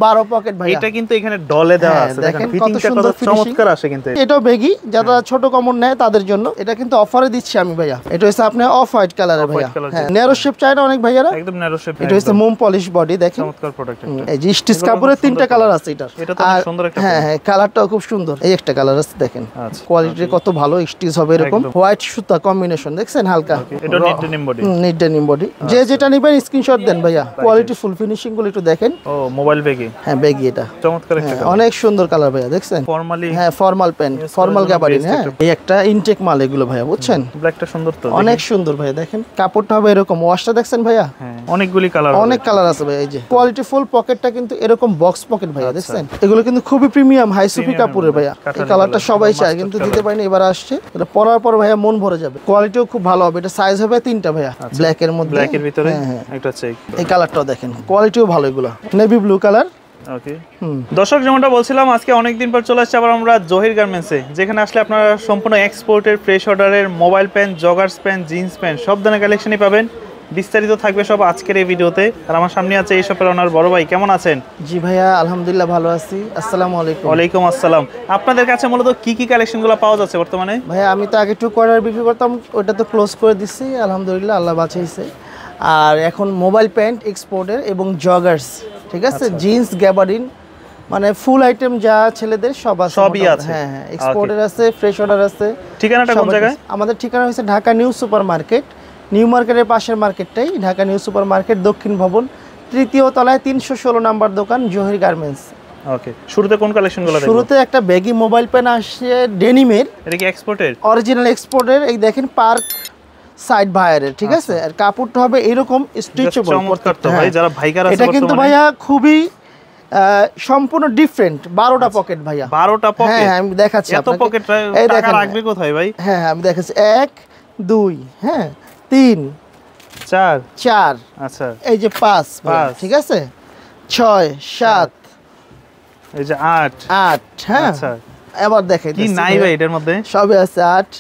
12 pocket ভাই। এটা কিন্তু এখানে ডলে দেওয়া আছে, দেখেন ফিটিংটা কত চমৎকার আসে কিন্তু। এটাও বেগি, যারা ছোট কমর নেয় তাদের জন্য এটা কিন্তু অফারে দিচ্ছি আমি ভাইয়া। এটা হচ্ছে আপনার অফ হোয়াইট কালারের ভাইয়া। হ্যাঁ, ন্যারো শেপ চাই না অনেক ভাইয়ারা, একদম ন্যারো শেপ। এটা হচ্ছে মোম পলিশ বডি, দেখেন চমৎকার প্রোডাক্ট। এই যে স্টিচ কাপড়ের 3টা কালার আছে এটার। এটা তো খুব সুন্দর একটা। হ্যাঁ হ্যাঁ, কালারটাও খুব সুন্দর। এই একটা কালার আছে দেখেন, কোয়ালিটি কত ভালো, স্টিচ হবে এরকম হোয়াইট সুতা কম্বিনেশন, দেখছেন হালকা। এটা NEET denim body. NEET denim body. যে যেটা নেবেন স্ক্রিনশট দেন ভাইয়া। কোয়ালিটি ফুল ফিনিশিং গুলো একটু দেখেন। ও মোবাইল বেগি। হ্যাঁ বেগি, এটা চমৎকার একটা অনেক সুন্দর কালার ভাইয়া, দেখছেন ফর্মালি। হ্যাঁ ফর্মাল প্যান্ট, ফর্মাল গাবারিন। হ্যাঁ, এই একটা ইনটেক মাল এগুলো ভাইয়া, বুঝছেন। ব্ল্যাকটা সুন্দর তো, অনেক সুন্দর ভাইয়া, দেখেন কাপড়টা হবে এরকম। ওয়াশটা দেখছেন ভাইয়া, হ্যাঁ অনেকগুলি কালার, অনেক কালার আছে ভাইয়া। এই যে কোয়ালিটি ফুল পকেটটা কিন্তু এরকম বক্স পকেট ভাইয়া, দেখছেন। এগুলো কিন্তু খুবই প্রিমিয়াম হাই সুফি কাপড়ের ভাইয়া। এই কালারটা সবাই চায় কিন্তু দিতে পারিনি, এবার আসছে। এটা পরার পর ভাইয়া মন ভরে যাবে। কোয়ালিটিও খুব ভালো হবে। এটা সাইজ হবে 3টা ভাইয়া, ব্ল্যাক এর মধ্যে, ব্ল্যাক এর ভিতরে একটা চেক। এই কালারটাও দেখেন, কোয়ালিটিও ভালো। এগুলো নেভি ব্লু কালার। ওকে দর্শক, যেমনটা বলছিলাম আজকে অনেকদিন পর চলে আসছে আবার আমরা জহির গার্মেন্টসে, যেখানে আসলে আপনারা সম্পূর্ণ এক্সপোর্টের ফ্রেশ অর্ডারের mobile pant, joggers pant, jeans pant সব ধরনের কালেকশনই পাবেন। বিস্তারিত থাকবে সব আজকের এই ভিডিওতে। আর আমার সামনে আছে এই শপের ওনার বড় ভাই। কেমন আছেন? জি ভাইয়া, আলহামদুলিল্লাহ ভালো আছি। আসসালামু আলাইকুম। ওয়ালাইকুম আসসালাম। আপনাদের কাছে মূলত কি কি কালেকশনগুলো পাওয়া যাচ্ছে বর্তমানে? ভাইয়া আমি তো আগে 2 কোয়ার্টার বিক্রি করতাম, ওটা তো ক্লোজ করে দিচ্ছি আলহামদুলিল্লাহ, আল্লাহ বাঁচাইছে। আর এখন মোবাইল প্যান্ট এক্সপোর্টের এবং জগার্স, ঠিক আছে, জিন্স গ্যাবারিন, মানে ফুল আইটেম যা ছেলেদের সব আছে, সবই আছে। হ্যাঁ হ্যাঁ, এক্সপোর্টের আছে, ফ্রেশ অর্ডার আছে। ঠিকানাটা কোন জায়গায়? আমাদের ঠিকানা হচ্ছে Dhaka new super market, new মার্কেটের পাশের মার্কেটটাই ঢাকা নিউ সুপার মার্কেট, দক্ষিণ ভবন, 3য় তলায় 316 নাম্বার দোকান, জহির গার্মেন্টস। ওকে, শুরুতে কোন কালেকশনগুলো দেখব? শুরুতে একটা ব্যাগি মোবাইল প্যান আসছে ডেনিমের। এটা কি এক্সপোর্টের? অরিজিনাল এক্সপোর্টের। এই দেখেন পার্ক সাইড ভাইয়ারের, ঠিক আছে। আর কাপড়টা হবে এরকম স্ট্রেচেবল। চমৎকার তো ভাই, যারা ভাইকার আছে এটা কিন্তু ভাইয়া খুবই সম্পূর্ণ ডিফারেন্ট। 12টা পকেট ভাইয়া, 12টা পকেট। হ্যাঁ আমি দেখাচ্ছি এত আপনাকে। পকেট এই টাকা দেখেন, রাখবে কোথায় ভাই? হ্যাঁ হ্যাঁ আমি দেখাচ্ছি। 1 2 হ্যাঁ 3 4 আচ্ছা, এই যে 5 ঠিক আছে, 6 7 এই যে 8 হ্যাঁ। আচ্ছা, এবার দেখেন কি নাই ভাই এটার মধ্যে? সবই আছে। 8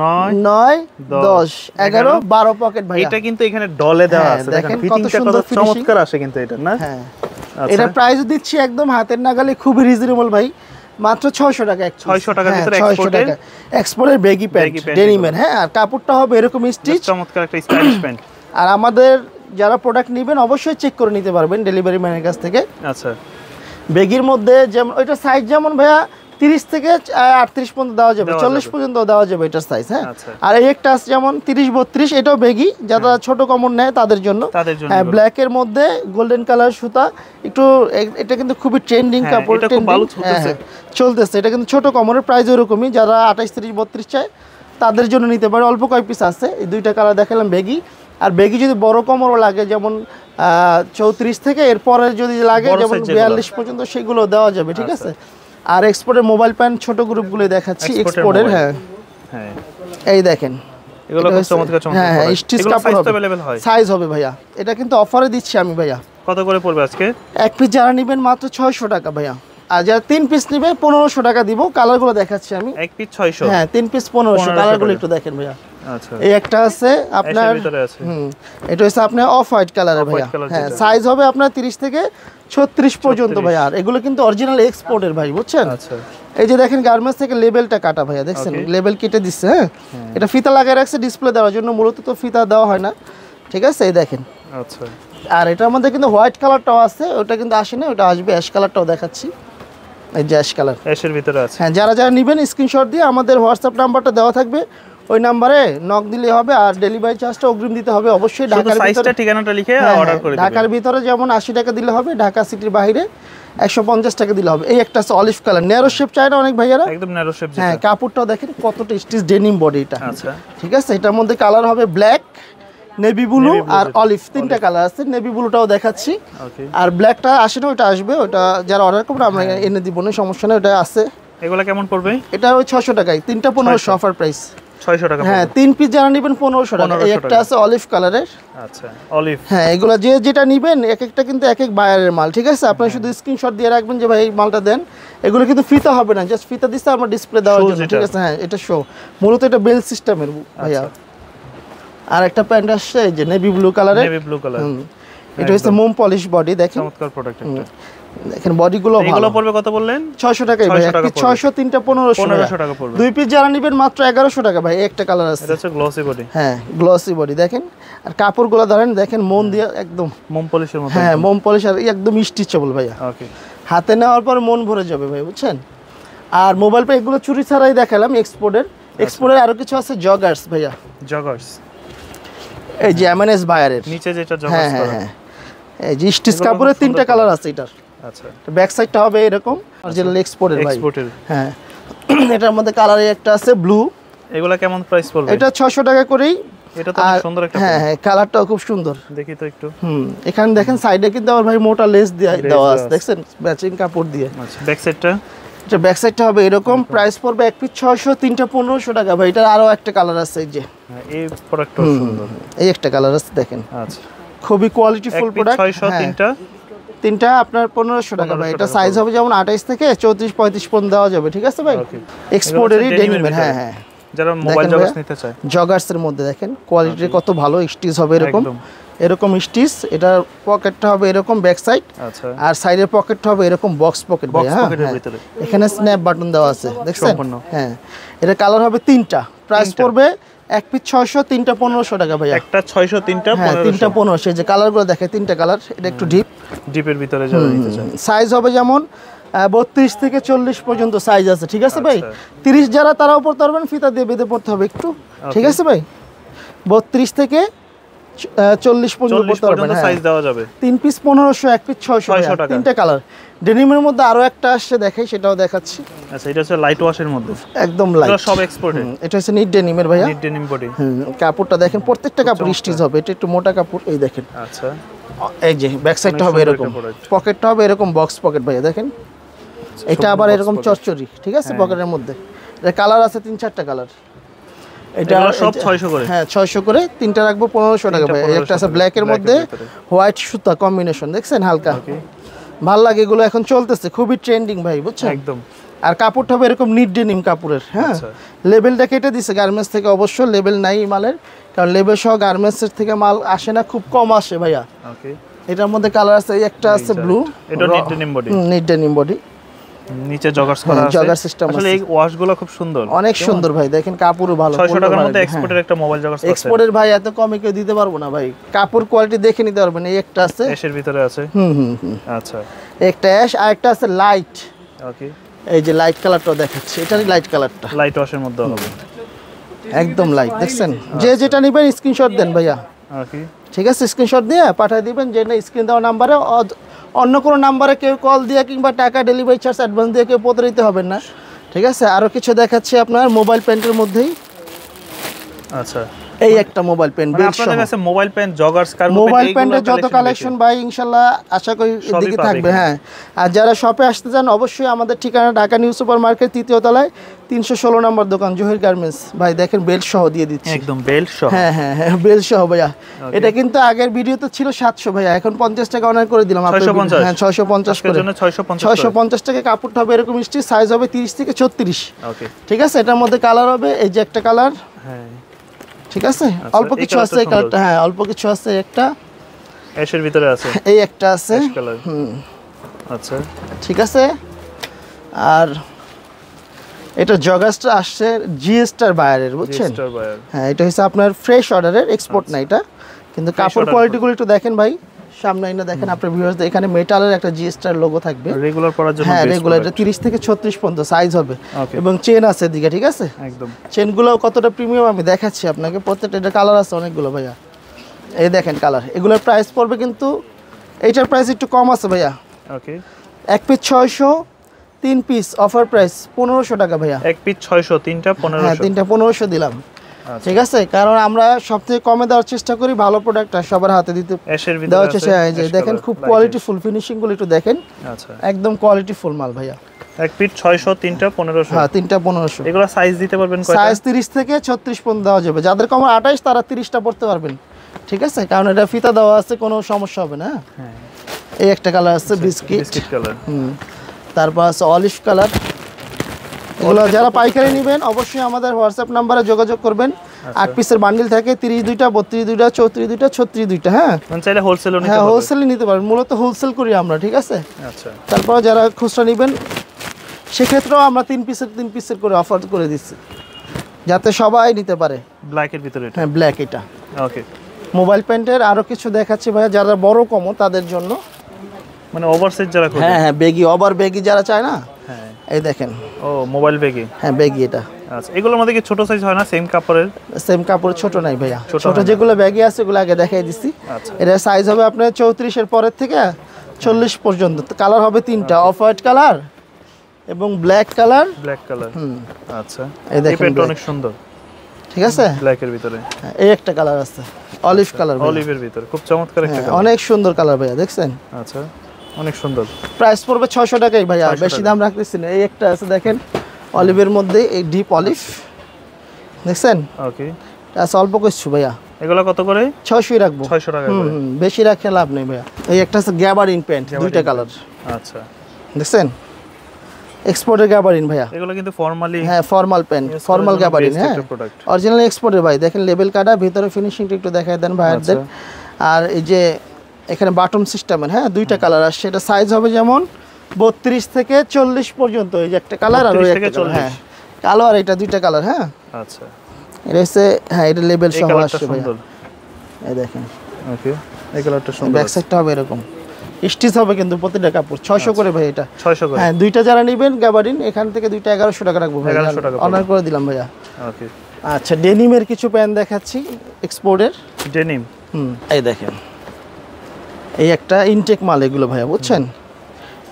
9 10 11 12 পকেট ভাই। এটা কিন্তু এখানে ডলে দেওয়া আছে, দেখেন ফিটিংটা কত চমৎকার আসে কিন্তু এটা না। হ্যাঁ, এটা প্রাইস দিচ্ছি একদম হাতের নাগালে, খুবই রিজনেবল ভাই, মাত্র 600 টাকা। 600 টাকার ভিতরে এক্সপোর্টের ব্যাগি প্যান্ট ডেনিমের। হ্যাঁ, আর কাপড়টা হবে এরকম স্টিচ, চমৎকার একটা স্টাইলিশ প্যান্ট। আর আমাদের যারা প্রোডাক্ট নেবেন অবশ্যই চেক করে নিতে পারবেন ডেলিভারি ম্যানের কাছ থেকে। আচ্ছা, ব্যাগির মধ্যে যেমন ওইটা সাইজ যেমন ভাইয়া 30 থেকে 38 পর্যন্ত দেওয়া যাবে, 40 পর্যন্ত দেওয়া যাবে এটার সাইজ। হ্যাঁ, আর এই একটা আছে যেমন 30 32, এটাও বেগি, যারা ছোট কমর নেয় তাদের জন্য। হ্যাঁ, ব্ল্যাক এর মধ্যে গোল্ডেন কালার সুতা, একটু এটা কিন্তু খুবই ট্রেন্ডিং কাপড়, চলতেছে। এটা কিন্তু ছোট কমরের প্রাইস ওরকমই, যারা 28 30 32 চায় তাদের জন্য নিতে পারে। অল্প কয়েক পিস আছে, এই 2টা কালার দেখালাম বেগি। আর বেগি যদি বড় কমরও লাগে, যেমন 34 থেকে এরপরে যদি লাগে যেমন 42 পর্যন্ত, সেগুলো দেওয়া যাবে, ঠিক আছে। আর এক্সপোর্টের মোবাইল প্যান্ট ছোট গ্রুপগুলো দেখাচ্ছি এক্সপোর্টের। হ্যাঁ হ্যাঁ, এই দেখেন এগুলো খুব চমৎকার চমৎকার। হ্যাঁ হ্যাঁ, স্টিচ কাপড় হবে, সাইজ হবে ভাইয়া। এটা কিন্তু অফারে দিচ্ছি আমি ভাইয়া। কত করে পড়বে আজকে? এক পিস যারা নেবেন মাত্র 600 টাকা ভাইয়া, আর যারা 3 পিস নেবে 1500 টাকা দিব। কালারগুলো দেখাচ্ছি আমি। এক পিস 600? হ্যাঁ, 3 পিস 1500। কালারগুলো একটু দেখেন ভাইয়া। আচ্ছা, এই একটা আছে আপনার, এটা হচ্ছে আপনার অফ হোয়াইট কালারের ভাইয়া। হ্যাঁ, সাইজ হবে আপনার 30 থেকে 36 পর্যন্ত ভাইয়া। আর এগুলো কিন্তু অরিজিনাল এক্সপোর্টের ভাই, বুঝছেন। আচ্ছা, এই যে দেখেন গার্মেন্টস থেকে লেবেলটা কাটা ভাইয়া, দেখছেন লেবেল কেটে দিচ্ছে। হ্যাঁ, এটা ফিতা লাগিয়ে রাখছে ডিসপ্লে দেওয়ার জন্য, মূলত তো ফিতা দেওয়া হয় না, ঠিক আছে। এই দেখেন। আচ্ছা, আর এটার মধ্যে কিন্তু হোয়াইট কালারটাও আছে, ওটা কিন্তু আসে না, ওটা আসবে। অ্যাশ কালারটাও দেখাচ্ছি, এই যে অ্যাশ কালার, অ্যাশের ভিতরে আছে। হ্যাঁ, যারা যারা নেবেন স্ক্রিনশট দিয়ে আমাদের হোয়াটসঅ্যাপ নাম্বারটা দেওয়া থাকবে, ওই নাম্বারে নক দিলে হবে। আর ডেলিভারি চার্জটা অগ্রিম দিতে হবে অবশ্যই। ঢাকার ভিতরে ঠিকানাটা লিখে অর্ডার করে দিবেন। ঢাকার ভিতরে যেমন 80 টাকা দিলে হবে, ঢাকা সিটির বাইরে 150 টাকা দিলে হবে। এই একটা আছে অলিভ কালার, ন্যারো শেপ চাই না অনেক ভাইয়ারা, একদম ন্যারো শেপ। হ্যাঁ, কাপড়টাও দেখেন কতটা স্টিচ ডেনিম বডি এটা। আচ্ছা, ঠিক আছে। এটার মধ্যে কালার হবে ব্ল্যাক, নেভি ব্লু আর অলিভ, 3টা কালার আছে। নেভি ব্লুটাও দেখাচ্ছি, আর ব্ল্যাকটা আসে না, ওটা আসবে। ওটা যারা অর্ডার করবে আমরা এনে দিব না, সমস্যা নেই, ওটা আছে। এগুলা কেমন পড়বে? এটা ওই 600 টাকায়, 3টা 1500 অফার প্রাইস। 600 টাকা। হ্যাঁ, 3 পিস যারা নেবেন 1500 টাকা। এই একটা আছে অলিভ কালারের। আচ্ছা, অলিভ। হ্যাঁ, এগুলা যে যেটা নেবেন এক একটা কিন্তু এক এক বায়ারের মাল, ঠিক আছে। আপনি শুধু স্ক্রিনশট দিয়ে রাখবেন যে ভাই এই মালটা দেন। এগুলো কিন্তু ফিতা হবে না, জাস্ট ফিতা দিতে আমরা ডিসপ্লে দেওয়ার জন্য, ঠিক আছে। হ্যাঁ, এটা শো, মূলত এটা বেল সিস্টেমের ভাইয়া। আর একটা প্যান্ট আসছে এই যে নেভি ব্লু কালারের, নেভি ব্লু কালার। এটা হচ্ছে মোম পলিশ বডি, দেখেন চমৎকার প্রোডাক্ট একটা। দেখেন বডিগুলো ভালো। এগুলো পড়বে কত বললেন? 600 টাকাই ভাই। এক পিস 600, তিনটা 1500 টাকা পড়বে। দুই পিস যারা নেবেন মাত্র 1100 টাকা ভাই। একটা কালার আছে, এটা হচ্ছে গ্লসি বডি। হ্যাঁ গ্লসি বডি দেখেন। আর কাপড়গুলো ধরেন দেখেন মন দিয়ে একদম মোম পলিশের মতো। হ্যাঁ মোম পলিশ আর একদম স্টিচেবল ভাইয়া। ওকে, হাতে নেওয়ার পর মন ভরে যাবে ভাই, বুঝছেন। আর মোবাইল পে এগুলো চুরি ছাড়াই দেখালাম এক্সপোর্টের। এক্সপোর্টের আরো কিছু আছে জগার্স ভাইয়া। জগার্স, এই যে এমএনএস বায়ারের নিচে যেটা জগার্স করা। হ্যাঁ এই যে স্টিচ কাপড়ের তিনটা কালার আছে এটার। আচ্ছা, ব্যাক সাইডটা হবে এরকম অরিজিনাল এক্সপোর্টের ভাই। এক্সপোর্টের, হ্যাঁ এটার মধ্যে কালারে একটা আছে ব্লু। এগুলা কেমন প্রাইস পড়বে? এটা 600 টাকা করেই। এটা তো খুব সুন্দর একটা। হ্যাঁ হ্যাঁ কালারটাও খুব সুন্দর। দেখি তো একটু। এখানে দেখেন সাইডে কিন্তু আবার ভাই মোটা লেস দেওয়া আছে, দেখছেন ম্যাচিং কাপড় দিয়ে। আচ্ছা, ব্যাক সাইডটা? এটা ব্যাক সাইডটা হবে এরকম। প্রাইস পড়বে এক পিস 600, তিনটা 1500 টাকা ভাই। এটার আরো একটা কালার আছে এই যে। এই প্রোডাক্টটা সুন্দর। এই একটা কালার আছে দেখেন। আচ্ছা, খুবই কোয়ালিটিফুল প্রোডাক্ট। 600 তিনটা আপনার 1500 টাকা ভাই। এটা সাইজ হবে যেমন 28 থেকে 34-35 পর্যন্ত দেওয়া যাবে, ঠিক আছে ভাই। এক্সপোর্টেরই ডেনিমের। হ্যাঁ হ্যাঁ, যারা মোবাইল জগার্স নিতে চায়। জগার্সের মধ্যে দেখেন কোয়ালিটি কত ভালো। স্টিচ হবে এরকম স্টিচ। এটার পকেটটা হবে এরকম ব্যাক সাইড। আচ্ছা, আর সাইডের পকেটটা হবে এরকম বক্স পকেট ভাই। হ্যাঁ এখানে স্ন্যাপ বাটন দেওয়া আছে, দেখছেন। হ্যাঁ এটা কালার হবে তিনটা। প্রাইস পড়বে এক পিস 600, তিনটা 1500 টাকা ভাই। একটা 600, তিনটা 1500। তিনটা 1500। এই যে কালারগুলো দেখে, তিনটা কালার। এটা একটু ডিপের ভিতরে যারা নিতে চায়। সাইজ হবে যেমন 32 থেকে 40 পর্যন্ত সাইজ আছে, ঠিক আছে ভাই। 30 যারা তারাও পড়তে পারবেন, ফিতা দিয়ে বেঁধে পড়তে হবে একটু, ঠিক আছে ভাই। 32 থেকে 40 পর্যন্ত পড়তে পারবেন, সাইজ দেওয়া যাবে। তিন পিস 1500, এক পিস 600 টাকা। তিনটা কালার। ডেনিমের মধ্যে আরো একটা আসছে, দেখাই, সেটাও দেখাচ্ছি। আচ্ছা, এটা হচ্ছে লাইট ওয়াশের মধ্যে, একদম লাইট। এটা সব এক্সপোর্টেড। এটা হচ্ছে নিট ডেনিমের ভাইয়া। NEET denim body. কাপড়টা দেখেন, প্রত্যেকটা কাপড় স্টিচ হবে। এটা একটু মোটা কাপড়, এই দেখেন। আচ্ছা, এই যে ব্যাক সাইডটা হবে এরকম, পকেটটা হবে এরকম বক্স পকেট ভাইয়া, দেখেন। এটা আবার এরকম চচ্চড়ি, ঠিক আছে, পকেটের মধ্যে। এটা কালার আছে 3-4টা কালার। এটা সব 600 করে। হ্যাঁ 600 করে। তিনটা রাখবো 1500 টাকা ভাই। একটা আছে ব্ল্যাক এর মধ্যে হোয়াইট সুতা কম্বিনেশন, দেখছেন, হালকা ভাল লাগে। এগুলো এখন চলতেছে, খুবই ট্রেন্ডিং ভাই, বুঝছেন একদম। আর কাপড়টা হবে এরকম নিট ডেনিম কাপড়ের। হ্যাঁ লেবেলটা কেটে দিছে গার্মেন্টস থেকে, অবশ্য লেবেল নাই মালের, কারণ লেবেল সহ গার্মেন্টসের থেকে মাল আসে না, খুব কম আসে ভাইয়া। ওকে, এটার মধ্যে কালার আছে, একটা আছে ব্লু। এটা NEET denim body. NEET denim body, নিচে জগার্স করা আছে। জগার সিস্টেম আছে। আসলে এই ওয়াশগুলো খুব সুন্দর, অনেক সুন্দর ভাই। দেখেন কাপড়ও ভালো। 600 টাকার মধ্যে এক্সপোর্টের একটা মোবাইল জগার্স আছে। এক্সপোর্টের ভাই এত কমে কেউ দিতে পারবো না ভাই। কাপড় কোয়ালিটি দেখে নিতে পারবেন। এই একটা আছে অ্যাশের ভিতরে আছে। আচ্ছা, একটা অ্যাশ আর একটা আছে লাইট। ওকে, এই যে লাইট কালারটাও দেখাচ্ছি, এটারই লাইট কালারটা। লাইট ওয়াশের মধ্যে হবে, একদম লাইট, দেখছেন। যে যেটা নেবেন স্ক্রিনশট দেন ভাইয়া। ওকে, ঠিক আছে, স্ক্রিনশট দিয়ে পাঠিয়ে দিবেন। যে না স্ক্রিন দেওয়া নাম্বারে, অন্য কোনো নাম্বারে কেউ কল দিয়ে কিংবা টাকা ডেলিভারি চার্জ অ্যাডভান্স দিয়ে কেউ প্রতারিত হবেন না, ঠিক আছে। আরও কিছু দেখাচ্ছি আপনার মোবাইল প্যান্টের মধ্যেই। আচ্ছা, এই একটা মোবাইল প্যান্ট, আপনাদের কাছে mobile pant, joggers, cargo pant, mobile প্যান্টের যত কালেকশন ভাই ইনশাআল্লাহ আশা করি এদিকে থাকবে। হ্যাঁ, আর যারা শপে আসতে চান অবশ্যই আমাদের ঠিকানা ঢাকা নিউ সুপার মার্কেট, 3য় তলায়, 316 নম্বর দোকান, জহির গার্মেন্টস। ভাই দেখেন বেল্ট সহ দিয়ে দিচ্ছি, একদম বেল্ট সহ। হ্যাঁ হ্যাঁ হ্যাঁ, বেল্ট সহ ভাইয়া। এটা কিন্তু আগের ভিডিওতে ছিল 700 ভাইয়া, এখন 50 টাকা অনার করে দিলাম আপনাদের। হ্যাঁ 650 করে, 650 টাকা। কাপড়টা হবে এরকম স্টিচ, সাইজ হবে 30 থেকে 36। ওকে, ঠিক আছে। এটার মধ্যে কালার হবে, এই যে একটা কালার, হ্যাঁ ঠিক আছে। অল্প কিছু আছে এই কালারটা, হ্যাঁ অল্প কিছু আছে। একটা অ্যাশের ভিতরে আছে, এই একটা আছে। আচ্ছা, ঠিক আছে। আর এটা জগার্সটা আসছে জিএসটার বায়ারের, বুঝছেন। হ্যাঁ এটা হচ্ছে আপনার ফ্রেশ অর্ডারের, এক্সপোর্ট না এটা। কিন্তু কাপড় কোয়ালিটিগুলো একটু দেখেন ভাই, সামনে না দেখেন আপনার ভিউয়ার্স। এখানে মেটালের একটা জিএসটার লোগো থাকবে, রেগুলার পরার জন্য। হ্যাঁ রেগুলার। এটা 30 থেকে 36 পর্যন্ত সাইজ হবে, এবং চেন আছে দিকে, ঠিক আছে। একদম চেনগুলো কতটা প্রিমিয়াম আমি দেখাচ্ছি আপনাকে। প্রত্যেকটা এটা কালার আছে অনেকগুলো ভাইয়া, এই দেখেন কালার। এগুলোর প্রাইস পড়বে কিন্তু এইটার প্রাইস একটু কম আছে ভাইয়া। ওকে, এক পিস 600, 3 পিস অফার প্রাইস 1500 টাকা ভাইয়া। এক পিস 600, তিনটা 1500। হ্যাঁ তিনটা 1500 দিলাম, ঠিক আছে। কারণ আমরা সবথেকে কমে দেওয়ার চেষ্টা করি, ভালো প্রোডাক্টটা সবার হাতে দিতে দেওয়ার চেষ্টা। এই যে দেখেন খুব কোয়ালিটি ফুল, ফিনিশিং গুলো একটু দেখেন। আচ্ছা, একদম কোয়ালিটি ফুল মাল ভাইয়া। এক পিস 600, তিনটা 1500। হ্যাঁ তিনটা 1500। এগুলো সাইজ দিতে পারবেন কয়টা? সাইজ 30 থেকে 36 পর্যন্ত দেওয়া যাবে। যাদের কম 28 তারা 30টা পড়তে পারবেন, ঠিক আছে। কারণ এটা ফিতা দেওয়া আছে, কোনো সমস্যা হবে না। হ্যাঁ, এই একটা কালার আছে বিস্কিট কালার। তারপর আছে অলিভ কালার। এগুলো যারা পাইকারি নেবেন অবশ্যই আমাদের হোয়াটসঅ্যাপ নাম্বারে যোগাযোগ করবেন। 8 পিসের বান্ডিল থাকে, 30 দুইটা, 32 দুইটা, 34 দুইটা, 36 দুইটা। হ্যাঁ, মানে চাইলে হোলসেলও নিতে হ্যাঁ, পারবে। হোলসেলে নিতে পারবেন, মূলত হোলসেল করি আমরা, ঠিক আছে। আচ্ছা, তারপর যারা খুচরা নেবেন সেক্ষেত্রেও আমরা 3 পিসের করে অফার করে দিচ্ছি, যাতে সবাই নিতে পারে। ব্ল্যাকের ভিতরে এটা। হ্যাঁ, ব্ল্যাক এটা। ওকে, মোবাইল প্যান্টের আরো কিছু দেখাচ্ছি ভাইয়া, যারা বড় কমো তাদের জন্য। মানে ওভারসাইজ যারা খোঁজে। হ্যাঁ হ্যাঁ, বেগি, ওভার বেগি যারা চায় না, হ্যাঁ, এই দেখেন। ও মোবাইল ব্যাগে। হ্যাঁ, বেগি এটা। আচ্ছা, এগুলোর মধ্যে কি ছোট সাইজ হয় না সেম কাপড়ের? সেম কাপড় ছোট নাই ভাইয়া, ছোট ছোট যেগুলো ব্যাগি আছে ওগুলো আগে দেখাই দিছি। আচ্ছা, এটা সাইজ হবে আপনার 34 এর পরের থেকে 40 পর্যন্ত। কালার হবে 3টা, অফ হোয়াইট কালার এবং ব্ল্যাক কালার। Black colour. আচ্ছা, এই এই দেখেন প্যান্টটা black। অনেক সুন্দর, ঠিক আছে। ব্ল্যাকের ভিতরে। হ্যাঁ, এই একটা কালার আছে, অলিভ কালার। অলিভের ভিতরে খুব চমৎকার একটা কালার। অনেক সুন্দর কালার ভাইয়া, দেখছেন। আচ্ছা, অনেক সুন্দর। প্রাইস পড়বে 600 টাকাই ভাইয়া, 600 বেশি টাকা। দাম রাখতেছি না। এই একটা আছে দেখেন, অলিভের মধ্যে, এই ডিপ অলিভ, দেখছেন। ওকে, আচ্ছা, অল্প কিছু ভাইয়া, এগুলো কত করে? 600 রাখবো। 600 টাকা করে। বেশি রাখে লাভ নেই ভাইয়া। এই একটা আছে গ্যাবারিন প্যান্ট, দুইটা কালার, আচ্ছা, দেখছেন। এক্সপোর্টের গ্যাবারিন ভাইয়া। এগুলো কিন্তু ফর্মালি। হ্যাঁ, ফর্মাল প্যান্ট, ফর্মাল গ্যাবারিন। হ্যাঁ, প্রোডাক্ট অরিজিনাল এক্সপোর্টের ভাই, দেখেন লেবেল কাটা, ভিতরে ফিনিশিংটা একটু দেখায় দেন ভাইয়াদের। আর এই যে এখানে বাটন সিস্টেমের, হ্যাঁ, দুইটা কালার আসছে। এটা সাইজ হবে যেমন 32 থেকে 40 পর্যন্ত। এই যে একটা কালার আর ওই একটা কালার। হ্যাঁ, কালো আর এটা দুইটা কালার। হ্যাঁ, আচ্ছা, এটা হচ্ছে, হ্যাঁ, এটা লেবেল এই সহ কালারটা আসছে ভাইয়া। সুন্দর। এই দেখেন, ওকে, এই কালারটা সুন্দর। ব্যাক সাইডটা হবে এরকম, স্টিচ হবে কিন্তু প্রতিটা কাপড়। 600 করে ভাই এটা। 600 করে। হ্যাঁ, দুইটা যারা নেবেন গ্যাবারিন, এখান থেকে দুইটা 1100 টাকা রাখবো ভাই, 1100 টাকা অনার করে দিলাম ভাইয়া। ওকে, আচ্ছা, ডেনিমের কিছু প্যান্ট দেখাচ্ছি এক্সপোর্টের। ডেনিম। এই দেখেন, এই একটা ইনটেক মাল এগুলো ভাইয়া, বুঝছেন।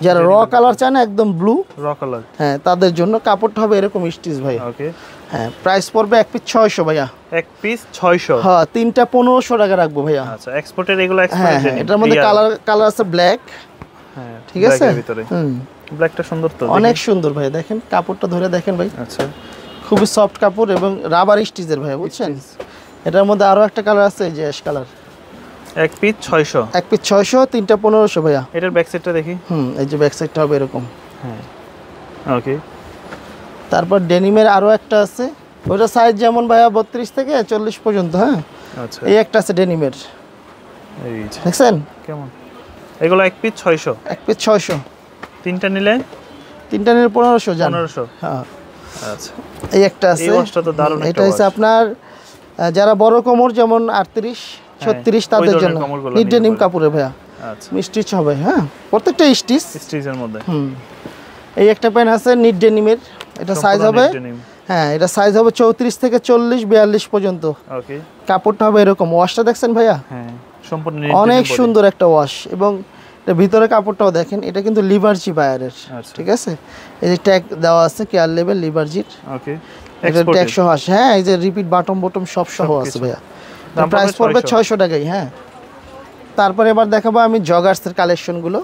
যারা র কালার চায় না, একদম ব্লু, র কালার, হ্যাঁ, তাদের জন্য কাপড়টা হবে এরকম স্টিচ ভাই। ওকে, হ্যাঁ, প্রাইস পড়বে এক পিস 600 ভাইয়া। এক পিস 600। হ্যাঁ, তিনটা 1500 টাকা রাখবো ভাইয়া। আচ্ছা, এক্সপোর্টের এগুলো হ্যাঁ এক্সপোর্টের হ্যাঁ, ডেনিম। এটার মধ্যে কালার আছে ব্ল্যাক, হ্যাঁ, ঠিক আছে। ব্ল্যাকের ভিতরে। ব্ল্যাকটা সুন্দর তো, অনেক সুন্দর ভাই, দেখেন কাপড়টা ধরে দেখেন ভাই। আচ্ছা, খুবই সফট কাপড় এবং রাবার স্টিচের ভাই, বুঝছেন। এটার মধ্যে আরো একটা কালার আছে, এই যে অ্যাশ কালার। এক পিস 600। এক পিস 600, তিনটা 1500 ভাইয়া। এটার ব্যাক সাইডটা দেখি। এই যে ব্যাক সাইডটা হবে এরকম। হ্যাঁ, ওকে। তারপর ডেনিমের আরো একটা আছে, ওটা সাইজ যেমন ভাইয়া 32 থেকে 40 পর্যন্ত। হ্যাঁ, আচ্ছা, এই একটা আছে ডেনিমের, এই যে দেখছেন। কেমন, এগুলো এক পিস 600। এক পিস 600, তিনটা নিলে তিনটা নিলে 1500 জান। 1500। হ্যাঁ, আচ্ছা, এই একটা আছে। এই ওয়াশটা তো দারুণ একটা এটা হচ্ছে ওয়াশ। আপনার যারা বড় কোমর, যেমন 38 36 তাদের ওই ধরনের জন্য কোমরগুলো নিট নিতে ডেনিম পারে। কাপড়ে ভাইয়া, আচ্ছা, স্টিচ হবে। হ্যাঁ, প্রত্যেকটা স্টিচ। স্টিচের মধ্যে। এই একটা প্যান্ট আছে নিট ডেনিমের, এটা সাইজ হবে, হ্যাঁ, এটা সাইজ হবে 34 থেকে 40 42 পর্যন্ত। ওকে, কাপড়টা হবে এরকম। ওয়াশটা দেখছেন ভাইয়া, হ্যাঁ, সম্পূর্ণ অনেক সুন্দর একটা ওয়াশ। এবং এর ভিতরে কাপড়টাও দেখেন, এটা কিন্তু লিভারজি বায়ারের, আচ্ছা, ঠিক আছে। এই যে ট্যাগ দেওয়া আছে, কেয়ার লেভেল লিভারজির, ওকে, এটা ট্যাগ সহ আসে। হ্যাঁ, এই যে রিপিট বাটম বটম সব সহ আছে ভাইয়া। দাম প্রাইস পড়বে 600 600 টাকাই। হ্যাঁ, তারপরে এবার দেখাবো আমি জগার্সের কালেকশনগুলো।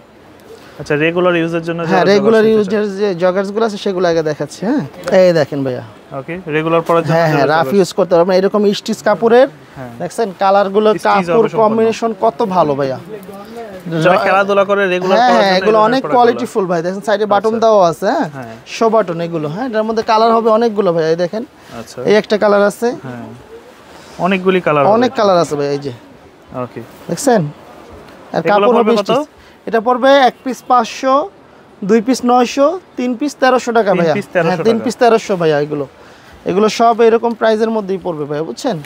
আচ্ছা, রেগুলার ইউজের জন্য। হ্যাঁ, রেগুলার ইউজের যে জগার্সগুলো আছে সেগুলো আগে দেখাচ্ছি। হ্যাঁ, এই দেখেন ভাইয়া। ওকে, রেগুলার পরার জন্য। হ্যাঁ হ্যাঁ, রাফ ইউজ করতে পারবেন এরকম স্টিচ কাপড়ের। হ্যাঁ, দেখছেন কালারগুলো, কাপড় কম্বিনেশন কত ভালো ভাইয়া। যারা খেলাধুলা করে রেগুলার হ্যাঁ পরার হ্যাঁ, জন্য এগুলো অনেক কোয়ালিটিফুল ভাই, দেখেন সাইডে বাটন দেওয়া আছে। হ্যাঁ, শো বাটন এগুলো। হ্যাঁ, এটার মধ্যে কালার হবে অনেকগুলো ভাই, এই দেখেন। আচ্ছা, এই একটা কালার আছে। হ্যাঁ, অনেকগুলি কালার, অনেক কালার আছে ভাই, এই যে ওকে, দেখছেন। আর এগুলো কাপড় হবে পড়বে কত? এটা পড়বে এক পিস 500, দুই পিস 900, তিন পিস 1300 টাকা ভাইয়া। হ্যাঁ, 3 পিস 1300 ভাইয়া। এগুলো সব এরকম প্রাইজের মধ্যেই পড়বে ভাইয়া, বুঝছেন।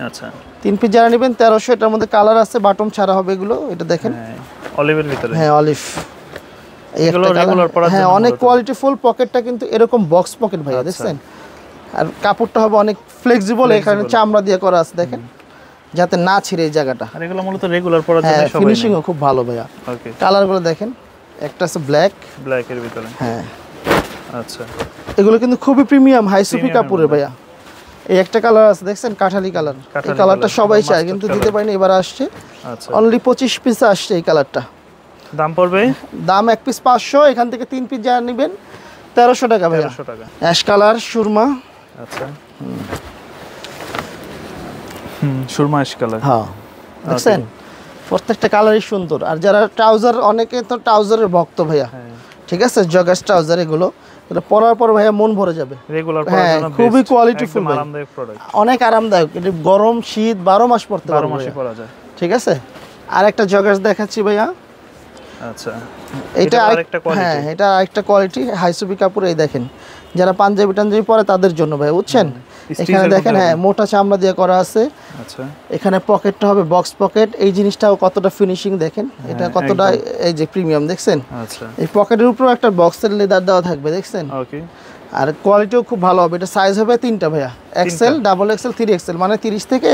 আচ্ছা, 3 পিস যারা নেবেন 1300। এটার মধ্যে কালার আছে, বাটম ছাড়া হবে এগুলো, এটা দেখেন। হ্যাঁ, অলিভের ভিতরে। হ্যাঁ, অলিভ। এই এগুলো একটা রেগুলার কালার। পরার হ্যাঁ, জন্য অনেক মূলত। কোয়ালিটিফুল। পকেটটা কিন্তু এরকম বক্স পকেট ভাইয়া, দেখছেন। আর কাপড়টা হবে অনেক ফ্লেক্সিবল, এখানে চামড়া দিয়ে করা আছে, দেখেন, যাতে না ছিঁড়ে এই জায়গাটা। আর এগুলো মূলত রেগুলার পরার জন্য হ্যাঁ, সবাই। ফিনিশিংও খুব ভালো ভাইয়া। ওকে, কালারগুলো দেখেন, একটা আছে ব্ল্যাক। ব্ল্যাকের ভিতরে। হ্যাঁ, আচ্ছা, এগুলো কিন্তু খুবই প্রিমিয়াম হাই সুপি কাপড়ের ভাইয়া। এই একটা কালার আছে, দেখছেন, কাঠালি কালার। এই কালারটা সবাই চায় কিন্তু দিতে পারিনি, এবার আসছে। আচ্ছা, অনলি 25 পিস আসছে এই কালারটা। দাম পড়বে? দাম এক পিস 500, এখান থেকে 3 পিস যারা নেবেন 1300 টাকা ভাইয়া। 1300 টাকা। Ash colour Surma. আচ্ছা, সুরমা অ্যাশ কালার। হ্যাঁ, দেখছেন প্রত্যেকটা কালারই সুন্দর। আর যারা ট্রাউজার, অনেকে তো ট্রাউজারের ভক্ত ভাইয়া, ঠিক আছে, জগার্স ট্রাউজার এগুলো, এটা পরার পর ভাইয়া মন ভরে যাবে। রেগুলার পরার হ্যাঁ, জন্য খুবই কোয়ালিটিফুল, আরামদায়ক প্রোডাক্ট, অনেক আরামদায়ক। এটা গরম শীত 12 মাস পরতে পারবে, 12 মাসই পরা যায়। ঠিক আছে। আর একটা জগার্স দেখাচ্ছি ভাইয়া। আচ্ছা, এটা আরেকটা কোয়ালিটি। হ্যাঁ, এটা আরেকটা কোয়ালিটি হাইসুবি কাপড়। এই দেখেন, যারা পাঞ্জাবি টাঞ্জাবি পরে তাদের জন্য ভাই, বুঝছেন। এখানে দেখেন, হ্যাঁ, মোটা চামড়া দিয়ে করা আছে। আচ্ছা, এখানে পকেটটা হবে বক্স পকেট। এই জিনিসটাও কতটা ফিনিশিং দেখেন, এটা কতটা এই যে প্রিমিয়াম দেখছেন। আচ্ছা, এই পকেটের উপর একটা বক্সের লেদার দেওয়া থাকবে, দেখছেন। ওকে। আর কোয়ালিটিও খুব ভালো হবে। এটা সাইজ হবে 3টা ভাইয়া, এক্সেল, ডাবল এক্সেল, 3XL, মানে 30 থেকে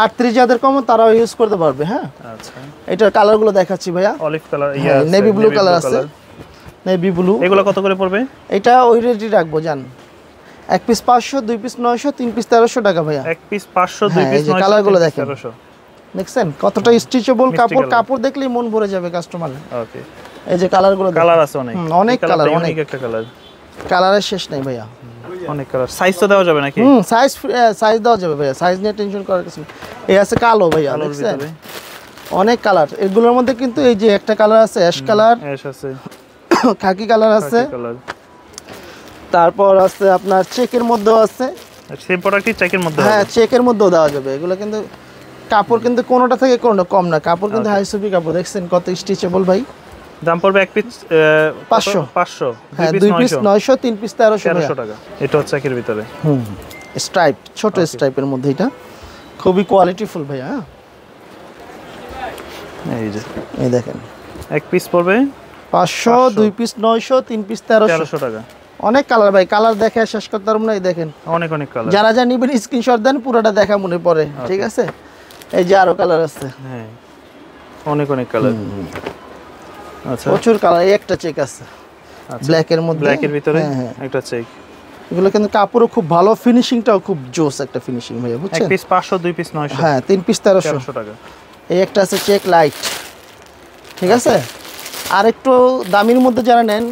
38 যাদের কম তারাও ইউজ করতে পারবে। হ্যাঁ, আচ্ছা, এটার কালারগুলো দেখাচ্ছি ভাইয়া। Olive colour, navy blue colour আছে, নেভি ব্লু। এগুলো কত করে পড়বে? এটা ওই রেটই রাখবো জান, 1 পিস 500, 2 পিস 900, 3 পিস 1300 টাকা ভাইয়া। 1 পিস 500, 2 পিস 900, কালারগুলো দেখেন, 1300। দেখছেন কতটা স্টিচেবল কাপড়, কাপড় দেখলেই মন ভরে যাবে কাস্টমারের। ওকে, এই যে কালারগুলো, কালার আছে অনেক, অনেক কালার, অনেক একটা কালার, কালারের শেষ নাই ভাইয়া, অনেক কালার। সাইজ তো দেওয়া যাবে নাকি? সাইজ দেওয়া যাবে ভাইয়া, সাইজ নিয়ে টেনশন করার কিছু নেই। এই আছে কালো ভাইয়া, দেখছেন অনেক কালার। এগুলোর মধ্যে কিন্তু এই যে একটা কালার আছে অ্যাশ কালার, অ্যাশ আছে, খাকি কালার আছে, তারপর আছে আপনার চেকের মধ্যেও আছে। সেম প্রোডাক্টই চেকের মধ্যে, হ্যাঁ, চেকের মধ্যেও দেওয়া যাবে। এগুলো কিন্তু কাপড় কিন্তু কোনোটা থেকে কোনোটা কম না, কাপড় কিন্তু হাইসুপি কাপড়, দেখছেন কত স্টিচেবল ভাই। দাম পড়বে 1 পিস 500, হ্যাঁ, 2 পিস 900, 3 পিস 1300 টাকা। এটা হচ্ছে চেকের ভিতরে, স্ট্রাইপ, ছোট স্ট্রাইপের মধ্যে, এটা খুবই কোয়ালিটিফুল ভাইয়া। এই যে, এই দেখেন, 1 পিস পড়বে 500, 2 পিস 900, 3 পিস 1300 টাকা। অনেক কালার ভাই, কালার দেখে শেষ করতে পারবো না। এই দেখেন, অনেক কালার। যারা যা নিবেন স্ক্রিনশট দেন, পুরোটা দেখা মনে পড়ে, ঠিক আছে। এই যে আরো কালার আছে, হ্যাঁ, অনেক কালার। আচ্ছা, প্রচুর কালার। এই একটা চেক আছে ব্ল্যাক এর মধ্যে, ব্ল্যাক এর ভিতরে একটা চেক। এগুলো কিন্তু কাপড়ও খুব ভালো, ফিনিশিংটাও খুব জোস একটা ফিনিশিং ভাইয়া, বুঝছেন। 1 পিস 500, 2 পিস 900, হ্যাঁ, 3 পিস 1300 টাকা। এই একটা আছে চেক লাইট, ঠিক আছে। আর একটু দামির মধ্যে যারা নেন,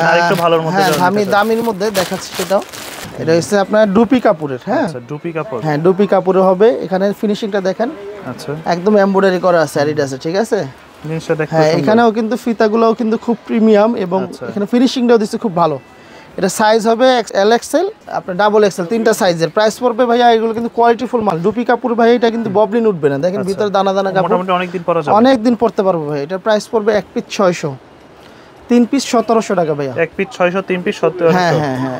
আর একটু ভালোর মধ্যে, হ্যাঁ, দামির মধ্যে দেখাচ্ছি সেটাও। এটা হচ্ছে আপনার ডুপি কাপড়ের, হ্যাঁ, আচ্ছা, ডুপি কাপড়, হ্যাঁ, ডুপি কাপড়ে হবে। এখানে ফিনিশিংটা দেখেন, আচ্ছা, একদম এমব্রয়ডারি করা আছে, আছে, ঠিক আছে। জিনিসটা দেখতে হ্যাঁ, এখানেও কিন্তু ফিতাগুলোও কিন্তু খুব প্রিমিয়াম, এবং এখানে ফিনিশিংটাও দিচ্ছে খুব ভালো। এটা সাইজ হবে LXL, আপনার ডাবল XL, 3টা সাইজের। প্রাইস পড়বে ভাইয়া, এগুলো কিন্তু কোয়ালিটিফুল মাল। ডুপি কাপড় ভাই, এটা কিন্তু ববলিন উঠবে না, দেখেন ভিতরে দানা দানা কাপড়, মোটামুটি অনেক দিন পরা যাবে, অনেক দিন পরতে পারবো ভাই। এটা প্রাইস পড়বে 1 পিস 600, 3 পিস 1700 টাকা ভাইয়া। 1 পিস 600, 3 পিস 1700। হ্যাঁ,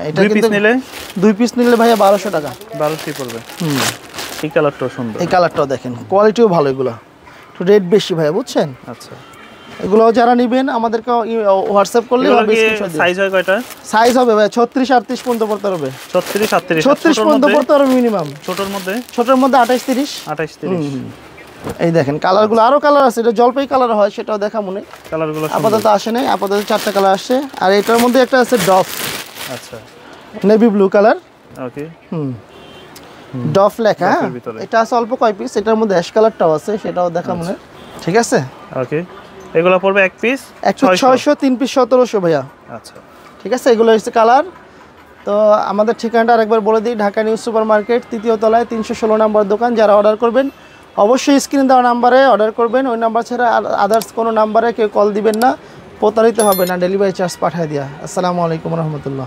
এটা 2 পিস নিলে, 2 পিস নিলে ভাইয়া 1200 টাকা, 1200 পড়বে। এই কালারটাও সুন্দর, এই কালারটাও দেখেন, কোয়ালিটিও ভালো। এগুলো একটু রেট বেশি ভাইয়া, বুঝছেন। আচ্ছা, এগুলো যারা নেবেন আমাদেরকে হোয়াটসঅ্যাপ করলে হবে। সাইজ হয় কয়টা? সাইজ হবে ভাই 36, 38 পর্যন্ত পড়তে পারবে, 36, 38, 36 পর্যন্ত পড়তে পারবে মিনিমাম। ছোটর মধ্যে 28, 30, 28, 30। এই দেখেন কালারগুলো, আরো কালার আছে। এটা জলপাই কালার হয়, সেটাও দেখা মনে। কালারগুলো আপাতত আসে নাই, আপাতত 4টা কালার আসছে। আর এটার মধ্যে একটা আছে ডফ, আচ্ছা, নেভি ব্লু কালার, ওকে, ডফ লেখা। এটা আছে অল্প কয় পিস। এটার মধ্যে অ্যাশ কালারটাও আছে, সেটাও দেখা মনে, ঠিক আছে। ওকে, এগুলো পড়বে 1 পিস 600, 3 পিস 1700 ভাইয়া। আচ্ছা, ঠিক আছে, এগুলো হচ্ছে কালার। তো আমাদের ঠিকানাটা আরেকবার বলে দিই, ঢাকা নিউ সুপার মার্কেট, 3য় তলায়, 316 নম্বর দোকান। যারা অর্ডার করবেন অবশ্যই স্ক্রিন দেওয়া নাম্বারে অর্ডার করবেন। ওই নাম্বার ছাড়া আদার্স কোনো নাম্বারে কেউ কল দিবেন না, প্রতারিত হবে না, ডেলিভারি চার্জ পাঠিয়ে দিয়া। আসসালামু আলাইকুম রহমতুল্লাহ।